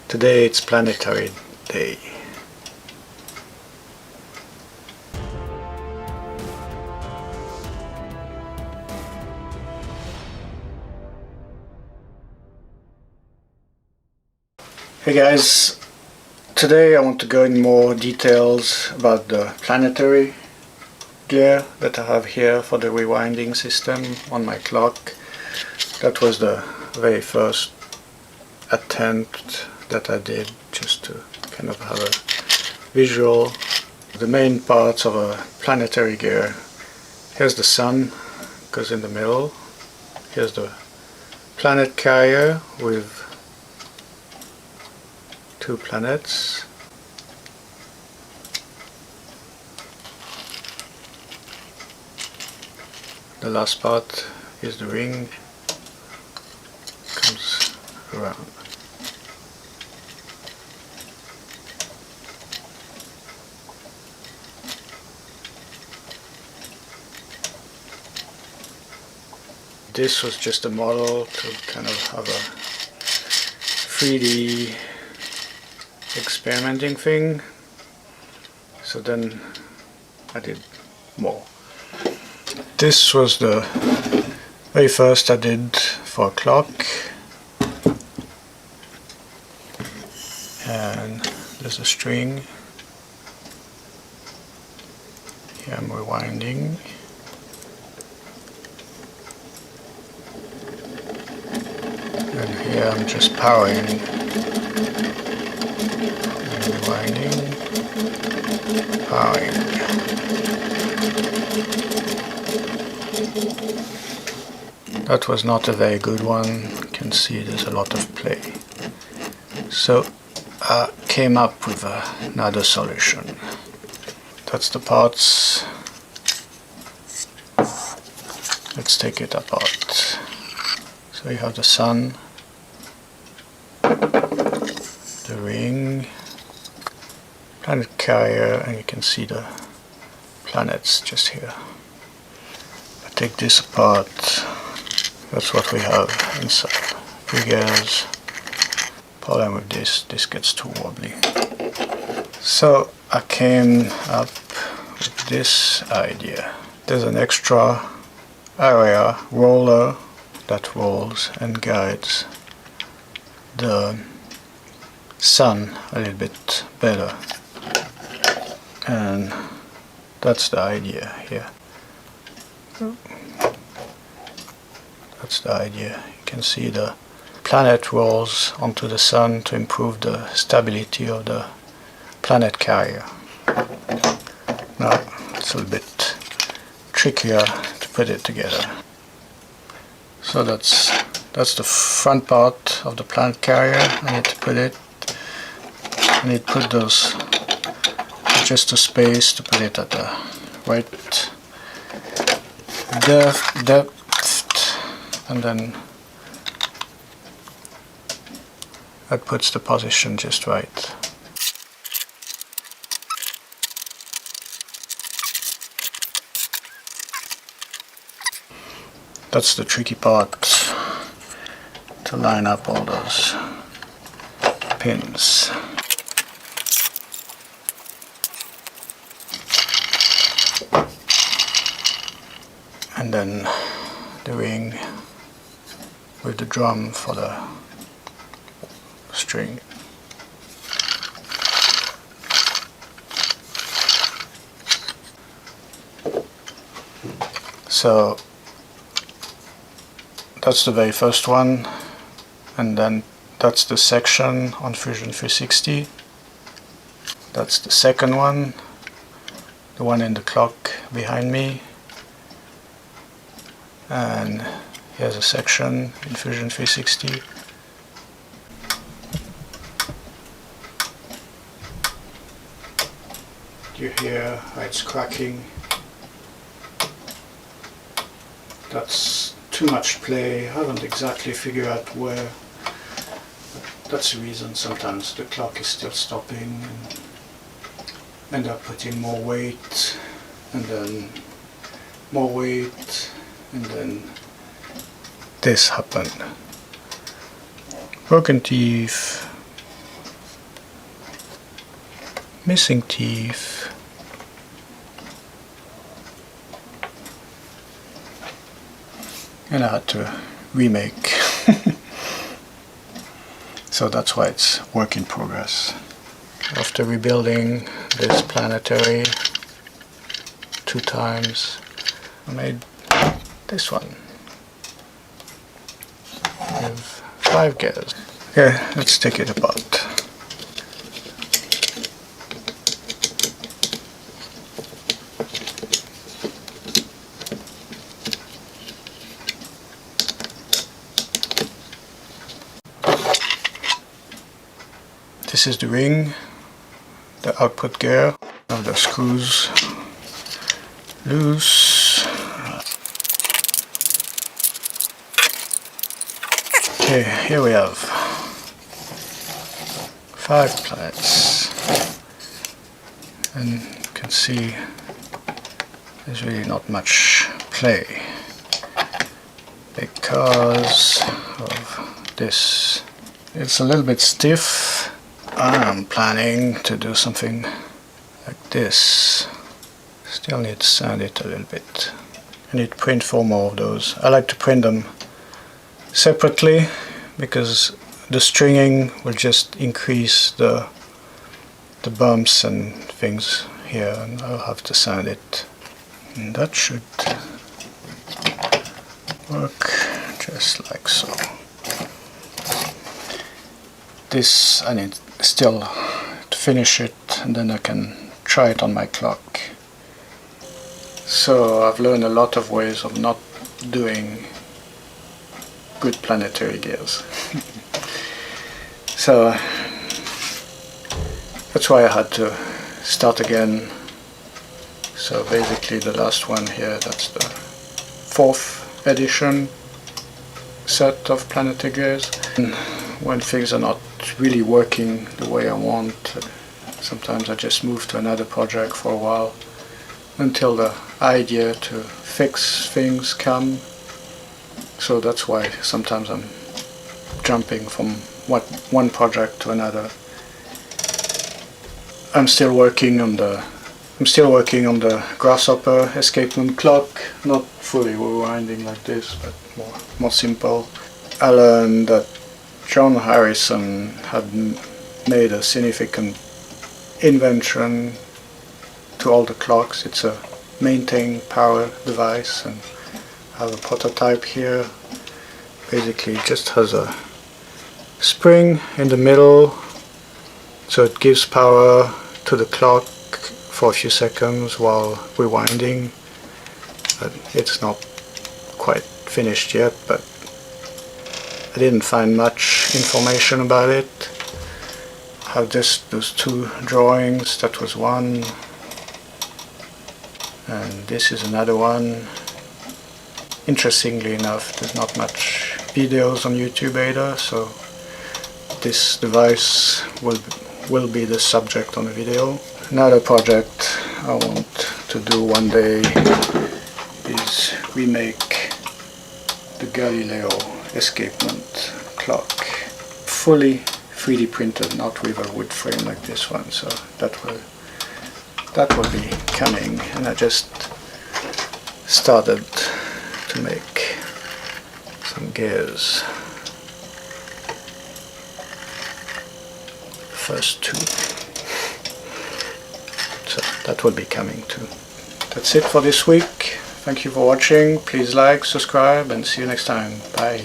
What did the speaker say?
Today it's Planetary Day. Hey guys, today I want to go in more details about the planetary gear that I have here for the rewinding system on my clock. That was the very first attempt that I did, just to kind of have a visual. The main parts of a planetary gear. Here's the sun, goes in the middle. Here's the planet carrier with 2 planets. The last part is the ring, comes around. This was just a model to kind of have a 3D experimenting thing, so then I did more. This was the very first I did for a clock, and there's a string. Here I'm rewinding. And here I'm just powering. Rewinding, powering. That was not a very good one. You can see there's a lot of play. So I came up with another solution. That's the parts. Let's take it apart. So you have the sun, the ring, planet carrier, and you can see the planets just here. I take this apart. That's what we have inside. 3 gears. Problem with this gets too wobbly. So I came up with this idea. There's an extra area roller that rolls and guides the sun a little bit better, and that's the idea here. That's the idea. You can see the planet rolls onto the sun to improve the stability of the planet carrier. Now it's a little bit trickier to put it together. So that's the front part of the planet carrier. I need to put those, just a space to put it at the right depth, and then that puts the position just right. That's the tricky part, to line up all those pins. And then the ring with the drum for the string. So that's the very first one, and then that's the section on Fusion 360. That's the second one, the one in the clock behind me. And here's a section in Fusion 360. You hear how it's cracking. That's too much play. I haven't exactly figured out where. That's the reason sometimes the clock is still stopping, and end up putting more weight, and then more weight, and then this happened. Broken teeth, missing teeth. And I had to remake. So that's why it's work in progress. After rebuilding this planetary 2 times, I made this one with 5 gears. Okay, let's take it apart. This is the ring, the output gear. Now the screws loose. Okay, here we have 5 planets, and you can see there's really not much play because of this. It's a little bit stiff. I'm planning to do something like this. Still need to sand it a little bit. I need to print 4 more of those. I like to print them separately because the stringing will just increase the bumps and things here, and I'll have to sand it. And that should work just like so. This I need still to finish it, and then I can try it on my clock. So I've learned a lot of ways of not doing good planetary gears. So that's why I had to start again. So basically the last one here, that's the 4th edition set of Planetary Gears. And when things are not really working the way I want, sometimes I just move to another project for a while until the idea to fix things come. So that's why sometimes I'm jumping from one project to another. I'm still working on the grasshopper escapement clock, not fully rewinding like this, but more simple. I learned that John Harrison had made a significant invention to all the clocks. It's a maintain power device, and I have a prototype here. Basically it just has a spring in the middle, so it gives power to the clock for a few seconds while rewinding. But it's not quite finished yet, but I didn't find much information about it. I have those 2 drawings. That was one, and this is another one. Interestingly enough, there's not much videos on YouTube either, so this device will be the subject on the video. Another project I want to do one day is remake the Galileo escapement clock, fully 3D printed, not with a wood frame like this one. So that will be coming, and I just started to make some gears. First 2. So that will be coming too. That's it for this week. Thank you for watching. Please like, subscribe, and see you next time. Bye.